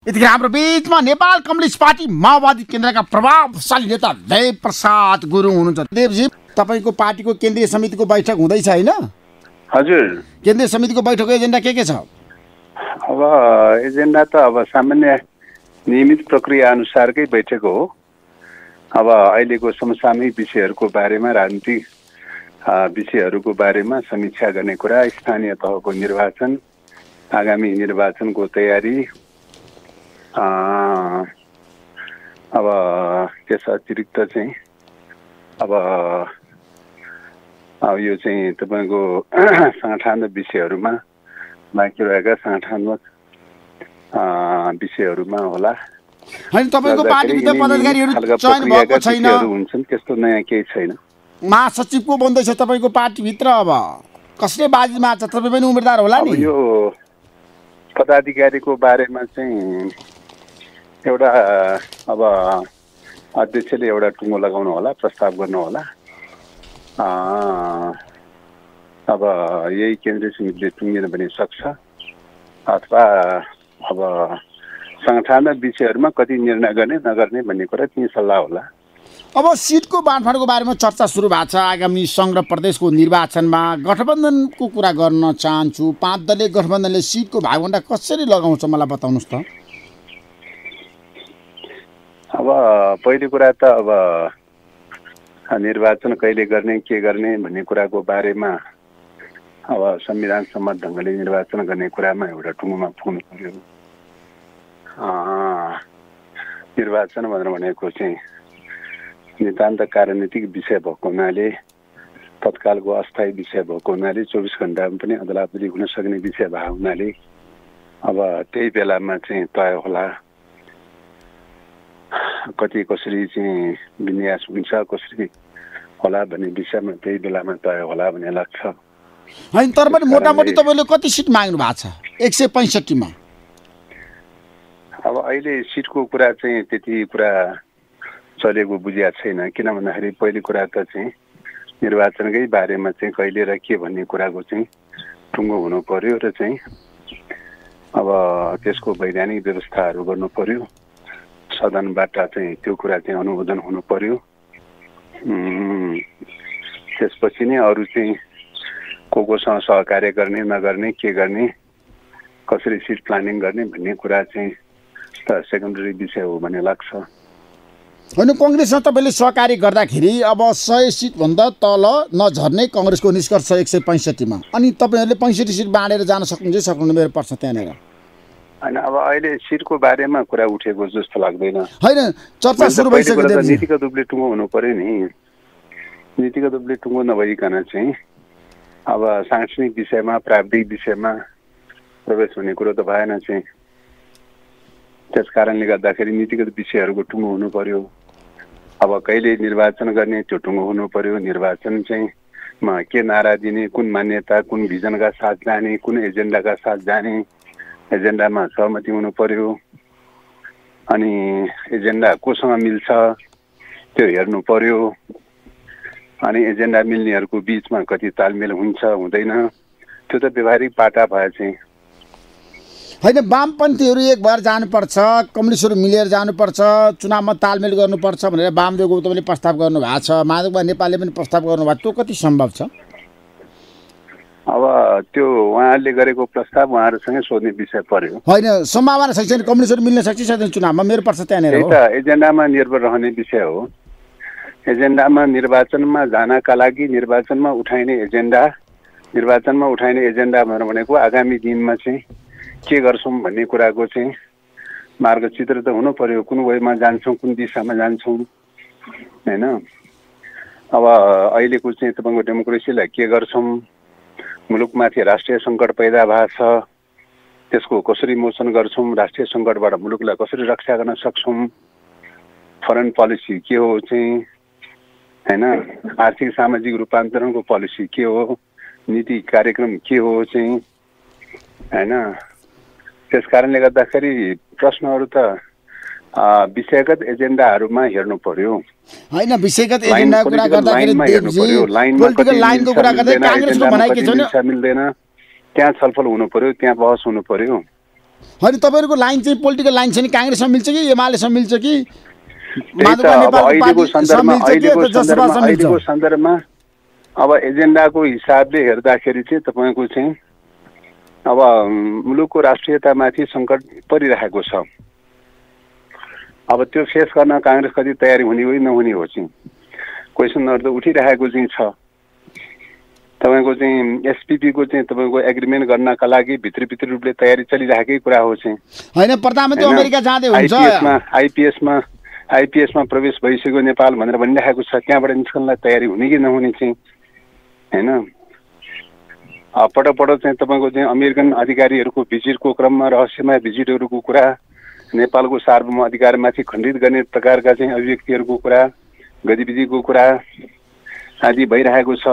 यतिखेर हाम्रो बीचमा नेपाल कम्युनिस्ट पार्टी माओवादी केन्द्रका प्रभावशाली नेता देव प्रसाद गुरुङ हुनुहुन्छ। देवजी, तपाईको पार्टीको केन्द्रीय समितिको बैठक हुँदैछ हैन? हजुर। केन्द्रीय समितिको बैठकको एजेन्डा के छ? अब एजेन्डा त अब सामान्य नियमित प्रक्रिया अनुसारकै बैठक हो। अब अहिलेको समसामयिक विषयहरूको बारेमा, राजनीतिक विषयहरूको बारेमा समीक्षा गर्ने कुरा, स्थानीय तहको निर्वाचन, आगामी निर्वाचनको तयारी, अब त्यस अतिरिक्त चाहिँ अब यो चाहिँ तपाईँको संगठनात्मक विषयहरूमा, बाँकी रहेका संगठनात्मक विषयहरूमा होला। हैन, तपाईको पार्टीभित्र पदाधिकारीहरू चयन भएको छैन, हुन्छन्, त्यस्तो नयाँ केही छैन। महासचिवको बन्दैछ तपाईको पार्टीभित्र, अब कसले बाजी मार्छ? तपाईँ पनि उम्मेदवार होला नि। यो पदाधिकारीको बारेमा चाहिँ एउटा अब अध्यक्षले एउटा टुङ्गो लगाउनु होला, प्रस्ताव गर्नु होला। अब यही केन्द्रीय समितिले टुङ्गिन पनि सक्छ, अथवा अब संगठनात्मक विषयहरूमा कति निर्णय गर्ने नगर्ने भन्ने कुरा ती सल्लाह होला। अब सिटको बाँडफाँडको बारेमा चर्चा सुरु भएको छ। आगामी सङ्घ र प्रदेशको निर्वाचनमा गठबन्धनको कुरा गर्न चाहन्छु। 5 दलीय गठबन्धनले सिटको भागवण्डा कसरी लगाउँछ मलाई बताउनुहोस् त। अब पहिलो कुरा त अब निर्वाचन कहिले गर्ने, के गर्ने भन्ने कुराको बारेमा अब संविधान सम्मत ढङ्गले निर्वाचन गर्ने कुरामा एउटा टुङ्गोमा पुग्नु पर्यो। निर्वाचन भनेको चाहिँ नितान्त राजनीतिक विषय भएको हुनाले, तत्कालको अस्थायी विषय भएको हुनाले, 24 घण्टामा पनि अदलाबदली हुन सक्ने विषय भएको हुनाले अब त्यही बेलामा चाहिँ तय होला कति कसरी चाहिँ विन्यास हुन्छ, कसरी होला भन्ने विषयमा त्यही बेलामा तय होला भन्ने लाग्छ। हैन, तर पनि मोटामोटी तपाईँले कति सिट माग्नु भएको छ? 165 मा। अब अहिले सिटको कुरा चाहिँ त्यति कुरा चलेको बुझिया छैन। किन भन्दाखेरि पहिलो कुरा त चाहिँ निर्वाचनकै बारेमा चाहिँ कहिले र के भन्ने कुराको चाहिँ टुङ्गो हुनु पर्यो र चाहिँ अब त्यसको वैधानिक व्यवस्थाहरू गर्नु पर्यो। सदनबाट चाहिँ त्यो कुरा चाहिँ अनुमोदन हुनु पर्यो। त्यसपछि नै अरू चाहिँ कोसँग सहकार्य गर्ने नगर्ने, के गर्ने, कसरी सिट प्लानिङ गर्ने भन्ने कुरा चाहिँ त सेकेन्डरी विषय हो भन्ने लाग्छ। होइन, कङ्ग्रेससँग तपाईँले सहकार्य गर्दाखेरि अब 100 सिटभन्दा तल नझर्ने कङ्ग्रेसको निष्कर्ष 165 मा, अनि तपाईँहरूले 65 सिट बाँडेर जान सक्नुहुन्छ सक्नुहुन्न मेरो प्रश्न त्यहाँनिर। होइन, अब अहिले सिटको बारेमा कुरा उठेको जस्तो लाग्दैन। होइन, चर्चा सुरु भइसक्यो। नीतिगत रूपले टुङ्गो हुनु पर्यो नि। नीतिगत रूपले टुङ्गो नभइकन चाहिँ अब सांगठनिक विषयमा, प्राविधिक विषयमा प्रवेश हुने कुरो त भएन चाहिँ। त्यस कारणले गर्दाखेरि नीतिगत विषयहरूको टुङ्गो हुनु पर्यो। अब कहिले निर्वाचन गर्ने त्यो टुङ्गो हुनु पर्यो। निर्वाचन चाहिँ के नारा दिने, कुन मान्यता, कुन भिजनका साथ जाने, कुन एजेन्डाका साथ जाने, एजेन्डामा सहमति हुनु पर्यो। अनि एजेन्डा कोसँग मिल्छ त्यो हेर्नु पर्यो। अनि एजेन्डा मिल्नेहरूको बिचमा कति तालमेल हुन्छ हुँदैन, त्यो त व्यवहारिक पाटा भए चाहिँ। होइन, वामपन्थीहरू एक भएर जानुपर्छ, कम्युनिस्टहरू मिलेर जानुपर्छ, चुनावमा तालमेल गर्नुपर्छ भनेर वामदेव गौतमले प्रस्ताव गर्नुभएको छ। माधव नेपालले पनि प्रस्ताव गर्नुभएको छ। त्यो कति सम्भव छ? अब त्यो उहाँहरूले गरेको प्रस्ताव उहाँहरूसँगै सोध्ने विषय पर्यो। होइन, सम्भावना सक्छ नि, कम्युनिस्टहरू मिल्न सक्छ सक्दैन चुनावमा? मेरो प्रश्न त्यहाँनिर हो। एजेन्डामा निर्भर रहने विषय हो। एजेन्डामा निर्वाचनमा जानका लागि निर्वाचनमा उठाइने एजेन्डा भनेको आगामी दिनमा चाहिँ के गर्छौँ भन्ने कुराको चाहिँ मार्गचित्र त हुनु पर्यो। कुन वेमा जान्छौँ, कुन दिशामा जान्छौँ, होइन? अब अहिलेको चाहिँ तपाईँको डेमोक्रेसीलाई के गर्छौँ, मुलुकमाथि राष्ट्रिय सङ्कट पैदा भएको छ, त्यसको कसरी मोचन गर्छौँ, राष्ट्रिय सङ्कटबाट मुलुकलाई कसरी रक्षा गर्न सक्छौँ, फरेन पोलिसी के हो चाहिँ, होइन? आर्थिक सामाजिक रूपान्तरणको पोलिसी के हो, नीति कार्यक्रम के हो चाहिँ, होइन? त्यस कारणले गर्दाखेरि प्रश्नहरू त विषयगत एजेन्डाहरूमा हेर्नु पर्यो। होइन, विषयगत एजेन्डाको कुरा गर्दाखेरि पोलिटिकल लाइनको कुरा गर्दा कांग्रेसको भनाइ के छ भने मिल्दैन, त्यहाँ छलफल हुनु पर्यो, त्यहाँ बहस हुनु पर्यो। होइन तपाईँहरूको लाइन चाहिँ पोलिटिकल लाइन चाहिँ काङ्ग्रेसमा मिल्छ कि एमालेसँग मिल्छ कि अहिलेको सन्दर्भमा अब एजेन्डाको हिसाबले हेर्दाखेरि चाहिँ तपाईँको चाहिँ अब मुलुकको राष्ट्रियतामाथि सङ्कट परिरहेको छ। अब त्यो फेस गर्न काङ्ग्रेस कति तयारी हुने हो नहुने हो चाहिँ क्वेसनहरू त उठिरहेको चाहिँ छ। तपाईँको चाहिँ एसपिपीको चाहिँ तपाईँको एग्रिमेन्ट गर्नका लागि भित्री रूपले तयारी चलिरहेकै कुरा हो चाहिँ। होइन प्रधानमन्त्री अमेरिका जाँदै हुन्छ आइपिएसमा प्रवेश भइसक्यो नेपाल भनेर भनिरहेको छ। त्यहाँबाट निस्कनलाई तयारी हुने कि नहुने चाहिँ होइन। पटक चाहिँ तपाईँको चाहिँ अमेरिकन अधिकारीहरूको भिजिटको क्रममा रहस्यमय भिजिटहरूको कुरा, नेपालको सार्वभौम अधिकारमाथि खण्डित गर्ने प्रकारका चाहिँ अभिव्यक्तिहरूको कुरा, गतिविधिको कुरा आदि भइरहेको छ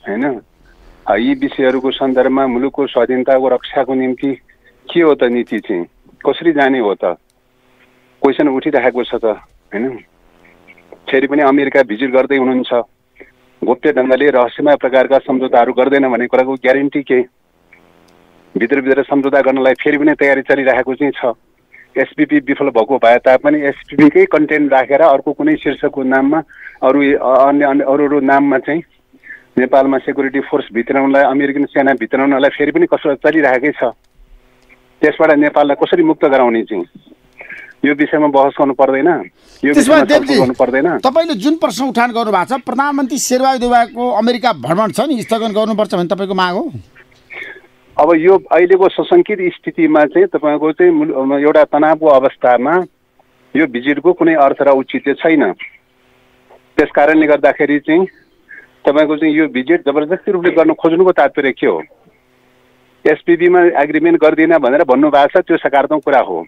होइन। यी विषयहरूको सन्दर्भमा मुलुकको स्वाधीनताको रक्षाको निम्ति के हो त नीति चाहिँ, कसरी जाने हो त, क्वेसन उठिरहेको छ त होइन। फेरि पनि अमेरिका भिजिट गर्दै हुनुहुन्छ, गोप्य ढङ्गले रहस्यमय प्रकारका सम्झौताहरू गर्दैन भन्ने कुराको ग्यारेन्टी के? भित्र सम्झौता गर्नलाई फेरि पनि तयारी चलिरहेको चाहिँ छ। एसपिपी विफल भएको भए तापनि एसपिपीकै कन्टेन्ट राखेर अर्को कुनै शीर्षकको नाममा अरू नाममा चाहिँ नेपालमा सेक्युरिटी फोर्स भित्राउनलाई, अमेरिकन सेना भित्राउनलाई फेरि पनि कसरत चलिरहेकै छ। त्यसबाट नेपाललाई कसरी मुक्त गराउने चाहिँ यो विषयमा बहस गर्नु पर्दैन, यो विषयमा छलफल गर्नु पर्दैन। तपाईँले जुन प्रश्न उठान गर्नु भएको छ, प्रधानमन्त्री शेरबहादुर देउवाको अमेरिका भ्रमण छ नि स्थगन गर्नुपर्छ भन्ने तपाईँको माग हो? अब यो अहिलेको सशङ्कित स्थितिमा चाहिँ तपाईँको चाहिँ एउटा तनावको अवस्थामा यो भिजिटको कुनै अर्थ र औचित्य छैन। त्यस कारणले गर्दाखेरि चाहिँ तपाईँको चाहिँ यो भिजिट जबरजस्ती रूपले गर्न खोज्नुको तात्पर्य के हो? एसपिपीमा एग्रिमेन्ट गर्दिन भनेर भन्नुभएको छ, त्यो सकारात्मक कुरा हो।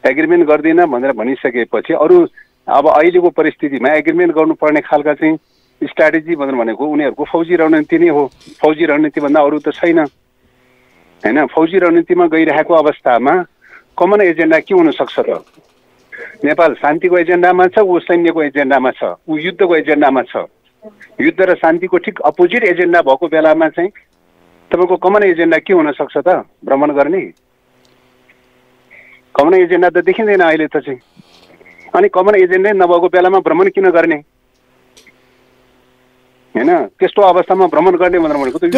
एग्रिमेन्ट गर्दिन भनेर भनिसकेपछि अरू अब अहिलेको परिस्थितिमा एग्रिमेन्ट गर्नुपर्ने खालका चाहिँ स्ट्राटेजी भनेको उनीहरूको फौजी रणनीति नै हो। फौजी रणनीतिभन्दा अरू त छैन होइन। फौजी रणनीतिमा गइरहेको अवस्थामा कमन एजेन्डा के हुनसक्छ त? नेपाल शान्तिको एजेन्डामा छ, ऊ सैन्यको एजेन्डामा छ, ऊ युद्धको एजेन्डामा छ। युद्ध र शान्तिको ठिक अपोजिट एजेन्डा भएको बेलामा चाहिँ तपाईँको कमन एजेन्डा के हुनसक्छ त? भ्रमण गर्ने कमन एजेन्डा त देखिँदैन अहिले त चाहिँ। अनि कमन एजेन्डै नभएको बेलामा भ्रमण किन गर्ने होइन? त्यस्तो अवस्थामा भ्रमण गर्ने भनेको त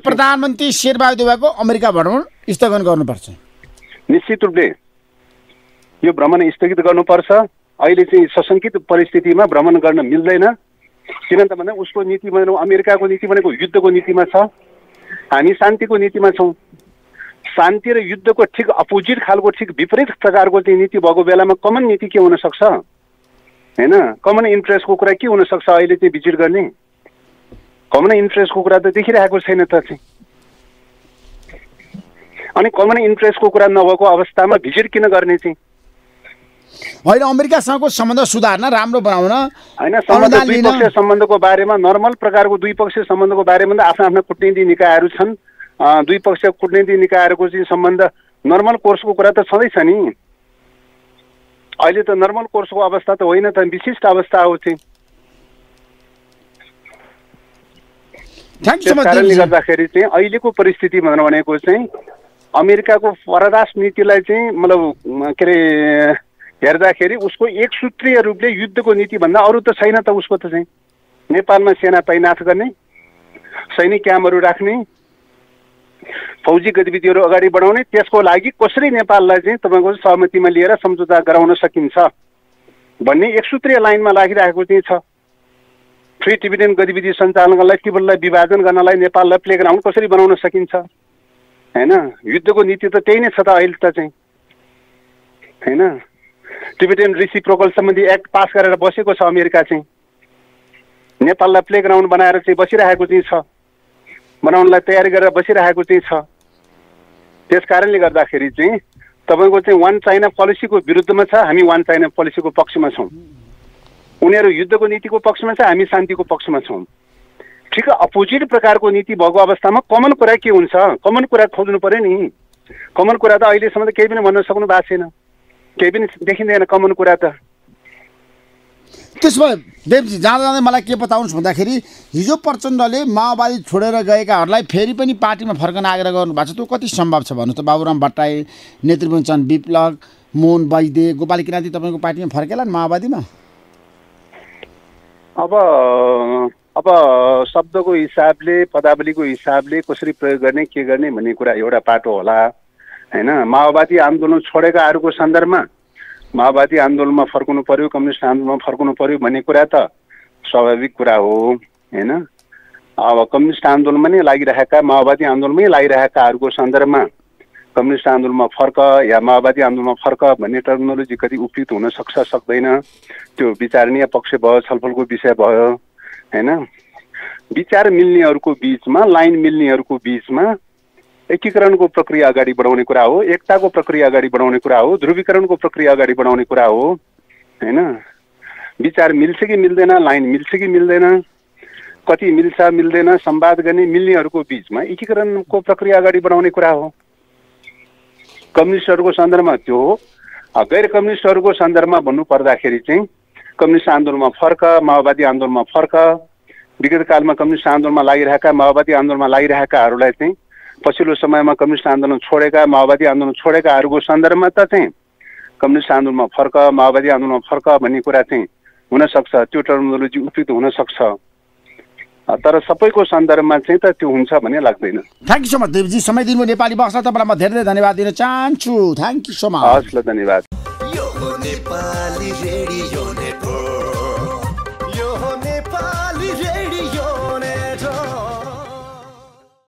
प्रधानमन्त्री शेरबहादुर देउवाको अमेरिका भ्रमण स्थगन गर्नुपर्छ। निश्चित रूपले यो भ्रमण स्थगित गर्नुपर्छ। अहिले चाहिँ सशङ्कित परिस्थितिमा भ्रमण गर्न मिल्दैन। किन त भन्दा उसको नीति भनेको अमेरिकाको नीति भनेको युद्धको नीतिमा छ, हामी शान्तिको नीतिमा छौँ। शान्ति र युद्धको ठिक अपोजिट खालको ठिक विपरीत प्रकारको चाहिँ नीति भएको बेलामा कमन नीति के हुनसक्छ होइन? कमन इन्ट्रेस्टको कुरा के हुनसक्छ अहिले चाहिँ भिजिट गर्ने? कमन इन्ट्रेस्टको कुरा त देखिरहेको छैन त चाहिँ। अनि कमन इन्ट्रेस्टको कुरा नभएको अवस्थामा भिजिट किन गर्ने चाहिँ? होइन, अमेरिकासँगको सम्बन्ध सुधार्न, राम्रो बनाउन होइन। द्विपक्षीय सम्बन्धको बारेमा नर्मल प्रकारको द्विपक्षीय सम्बन्धको बारेमा त आफ्ना आफ्ना कूटनीति निकायहरू छन्। द्विपक्षीय कूटनीति निकायहरूको चाहिँ सम्बन्ध नर्मल कोर्सको कुरा त छँदैछ नि। अहिले त नर्मल कोर्सको अवस्था त होइन त, विशिष्ट अवस्था हो चाहिँ। त्यस कारणले गर्दाखेरि चाहिँ अहिलेको परिस्थिति भनेको चाहिँ अमेरिकाको परराष्ट्र नीतिलाई चाहिँ मतलब के अरे हेर्दाखेरि उसको एक सूत्रीय रूपले युद्धको नीति भन्दा अरू त छैन त। उसको त चाहिँ नेपालमा सेना तैनाथ गर्ने, सैनिक क्याम्पहरू राख्ने, फौजी गतिविधिहरू अगाडि बढाउने, त्यसको लागि कसरी नेपाललाई चाहिँ तपाईँको सहमतिमा लिएर सम्झौता गराउन सकिन्छ भन्ने एक सूत्रीय लाइनमा लागिरहेको चाहिँ छ। फ्री टिबेटन गतिविधि सञ्चालनलाई, तिब्बतलाई विभाजन गर्नलाई नेपाललाई प्लेग्राउन्ड कसरी बनाउन सकिन्छ होइन? युद्धको नीति त त्यही नै छ त अहिले त चाहिँ होइन। टिबेटन रेसिप्रोकल सम्बन्धी एक्ट पास गरेर बसेको छ अमेरिका चाहिँ, नेपाललाई प्लेग्राउन्ड बनाएर चाहिँ बसिरहेको चाहिँ छ, बनाउनलाई तयारी गरेर बसिरहेको चाहिँ छ। त्यस कारणले गर्दाखेरि चाहिँ तपाईँको चाहिँ वान चाइना पोलिसीको विरुद्धमा छ, हामी वान चाइना पोलिसीको पक्षमा छौँ। उनीहरू युद्धको नीतिको पक्षमा छ, हामी शान्तिको पक्षमा छौँ। ठिक अपोजिट प्रकारको नीति भएको अवस्थामा कमन कुरा के हुन्छ? कमन कुरा खोज्नु पर्यो नि। कमन कुरा त अहिलेसम्म त केही पनि भन्न सक्नु भएको छैन, केही पनि देखिँदैन कमन कुरा त। त्यसो भए देवजी जाँदा जाँदै मलाई के बताउनुहोस् भन्दाखेरि हिजो प्रचण्डले माओवादी छोडेर गएकाहरूलाई फेरि पनि पार्टीमा फर्कन आग्रह गर्नुभएको छ, त्यो कति सम्भव छ भन्नुहोस् त? बाबुराम भट्टराई, नेतृवचन विप्लव, मोहन वैद्य, गोपाल किराँती तपाईँको पार्टीमा फर्केला माओवादीमा? अब शब्दको हिसाबले, पदावलीको हिसाबले कसरी प्रयोग गर्ने, के गर्ने भन्ने कुरा एउटा पाटो होला हैन। माओवादी आन्दोलन छोडेकाहरूको सन्दर्भमा माओवादी आन्दोलनमा फर्कनु पर्यो, कम्युनिस्ट आन्दोलनमा फर्कनु पर्यो भन्ने कुरा त स्वाभाविक कुरा हो हैन। अब कम्युनिस्ट आन्दोलनमा नै लागिरहेका, माओवादी आन्दोलनमै लागिरहेकाहरूको सन्दर्भमा कम्युनिस्ट आन्दोलनमा फर्क या माओवादी आन्दोलनमा फर्क भन्ने टर्मिनोलोजी कति उपयुक्त हुन सक्छ सक्दैन, त्यो विचारणीय पक्ष भयो, छलफलको विषय भयो हैन। विचार मिल्नेहरूको बिचमा, लाइन मिल्नेहरूको बिचमा एकीकरणको प्रक्रिया अगाडि बढाउने कुरा हो, एकताको प्रक्रिया अगाडि बढाउने कुरा हो, ध्रुवीकरणको प्रक्रिया अगाडि बढाउने कुरा हो हैन। विचार मिल्छ कि मिल्दैन, लाइन मिल्छ कि मिल्दैन, कति मिल्छ मिल्दैन, संवाद गर्ने मिल्नेहरूको बिचमा एकीकरणको प्रक्रिया अगाडि बढाउने कुरा हो। कम्युनिस्टहरूको सन्दर्भमा त्यो हो। गैर कम्युनिस्टहरूको सन्दर्भमा भन्नुपर्दाखेरि चाहिँ कम्युनिस्ट आन्दोलनमा फर्क, माओवादी आन्दोलनमा फर्क, विगत कालमा कम्युनिस्ट आन्दोलनमा लागिरहेका, माओवादी आन्दोलनमा लागिरहेकाहरूलाई चाहिँ पछिल्लो समयमा कम्युनिस्ट आन्दोलन छोडेका, माओवादी आन्दोलन छोडेकाहरूको सन्दर्भमा त चाहिँ कम्युनिस्ट आन्दोलनमा फर्क, माओवादी आन्दोलनमा फर्क भन्ने कुरा चाहिँ हुनसक्छ, त्यो टर्मिनोलोजी उपयुक्त हुनसक्छ, तर सबैको सन्दर्भमा चाहिँ त त्यो हुन्छ भन्ने लाग्दैन। थ्याङ्क यू सो मच देवजी, समय दिनुभयो नेपाली भाषा, तपाईँलाई म धेरै धन्यवाद दिन चाहन्छु। Thank you so much. हस् ल, धन्यवाद। यो नेपाली रेडियो